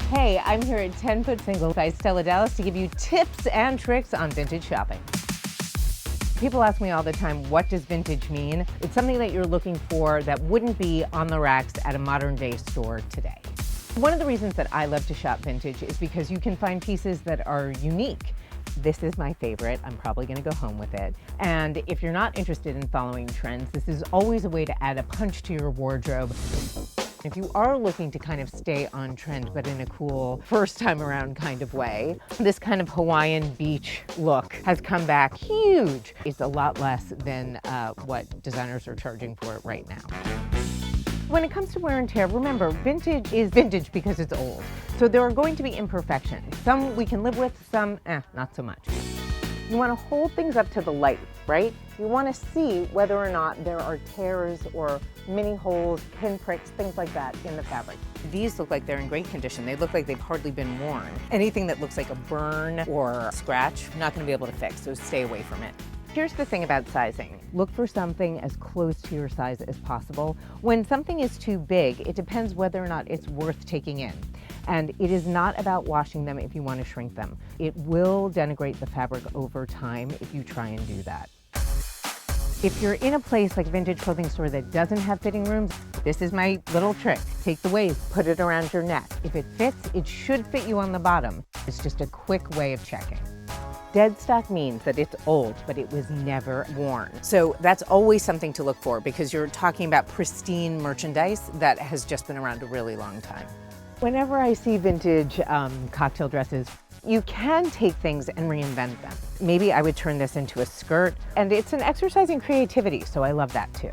Hey, I'm here at 10 Foot Single by Stella Dallas to give you tips and tricks on vintage shopping. People ask me all the time, what does vintage mean? It's something that you're looking for that wouldn't be on the racks at a modern day store today. One of the reasons that I love to shop vintage is because you can find pieces that are unique. This is my favorite. I'm probably going to go home with it. And if you're not interested in following trends, this is always a way to add a punch to your wardrobe. If you are looking to kind of stay on trend, but in a cool, first time around kind of way, this kind of Hawaiian beach look has come back huge. It's a lot less than what designers are charging for it right now. When it comes to wear and tear, remember, vintage is vintage because it's old. So there are going to be imperfections. Some we can live with, some, not so much. You want to hold things up to the light, right? You want to see whether or not there are tears or mini holes, pinpricks, things like that in the fabric. These look like they're in great condition. They look like they've hardly been worn. Anything that looks like a burn or scratch, not going to be able to fix, so stay away from it. Here's the thing about sizing. Look for something as close to your size as possible. When something is too big, it depends whether or not it's worth taking in. And it is not about washing them if you want to shrink them. It will denigrate the fabric over time if you try and do that. If you're in a place like a vintage clothing store that doesn't have fitting rooms, this is my little trick. Take the waist, put it around your neck. If it fits, it should fit you on the bottom. It's just a quick way of checking. Dead stock means that it's old, but it was never worn. So that's always something to look for because you're talking about pristine merchandise that has just been around a really long time. Whenever I see vintage cocktail dresses, you can take things and reinvent them. Maybe I would turn this into a skirt, and it's an exercise in creativity, so I love that too.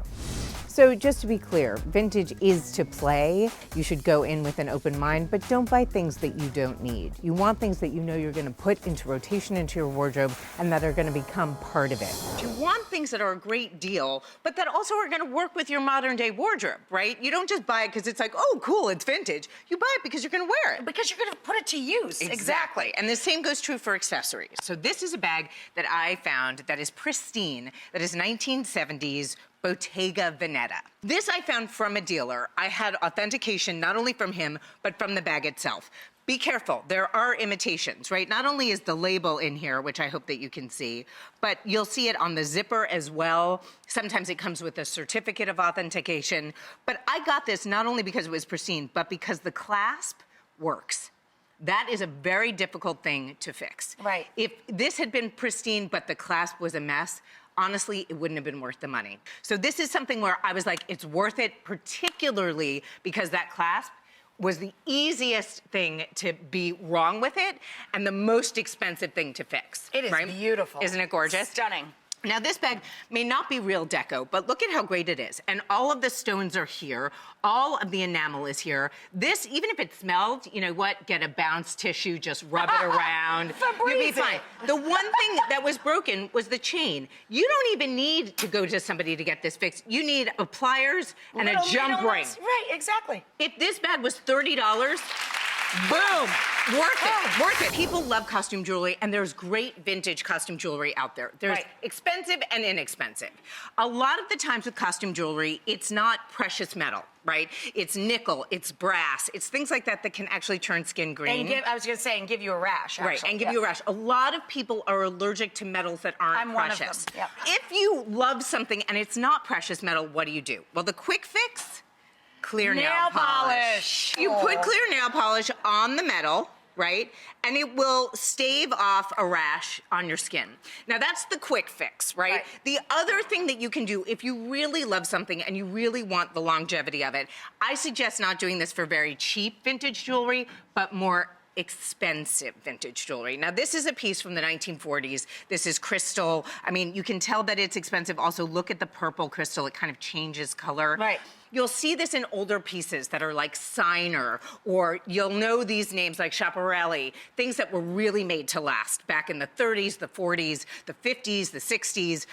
So just to be clear, vintage is to play. You should go in with an open mind, but don't buy things that you don't need. You want things that you know you're going to put into rotation into your wardrobe and that are going to become part of it. You want things that are a great deal, but that also are going to work with your modern day wardrobe, right? You don't just buy it because it's like, oh, cool, it's vintage. You buy it because you're going to wear it. Because you're going to put it to use. Exactly. And the same goes true for accessories. So this is a bag that I found that is pristine, that is 1970s, Bottega Veneta. This I found from a dealer. I had authentication not only from him, but from the bag itself. Be careful, there are imitations, right? Not only is the label in here, which I hope that you can see, but you'll see it on the zipper as well. Sometimes it comes with a certificate of authentication. But I got this not only because it was pristine, but because the clasp works. That is a very difficult thing to fix. Right. If this had been pristine, but the clasp was a mess, honestly, it wouldn't have been worth the money. So this is something where I was like, it's worth it, particularly because that clasp was the easiest thing to be wrong with it and the most expensive thing to fix. It is beautiful. Isn't it gorgeous? Stunning. Now this bag may not be real deco, but look at how great it is. And all of the stones are here. All of the enamel is here. This, even if it smelled, you know what? Get a bounce tissue, just rub it around. You'll be fine. The one thing that was broken was the chain. You don't even need to go to somebody to get this fixed. You need a pliers and a jump ring. Right, exactly. If this bag was $30, boom, worth it. People love costume jewelry, and there's great vintage costume jewelry out there. There's expensive and inexpensive. A lot of the times with costume jewelry, it's not precious metal, right? It's nickel, it's brass, it's things like that that can actually turn skin green. And I was gonna say, and give you a rash, actually. Right, and give you a rash. A lot of people are allergic to metals that aren't precious. I'm one of them, If you love something and it's not precious metal, what do? Well, the quick fix, clear nail polish. You put clear nail polish on the metal, right? And it will stave off a rash on your skin. Now that's the quick fix, right? The other thing that you can do if you really love something and you really want the longevity of it, I suggest not doing this for very cheap vintage jewelry, but more expensive vintage jewelry. Now this is a piece from the 1940s. This is crystal. I mean, you can tell that it's expensive. Also, look at the purple crystal. It kind of changes color. Right. You'll see this in older pieces that are like Signer, or you'll know these names like Schiaparelli, things that were really made to last back in the 30s, the 40s, the 50s, the 60s.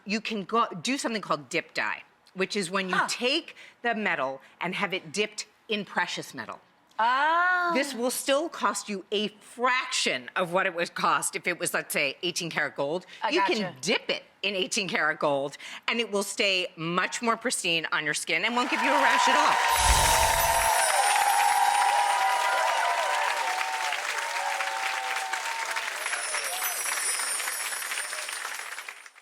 You can do something called dip dye, which is when you take the metal and have it dipped in precious metal. Oh. This will still cost you a fraction of what it would cost if it was, let's say, 18 karat gold. You can dip it in 18 karat gold and it will stay much more pristine on your skin and won't give you a rash at all.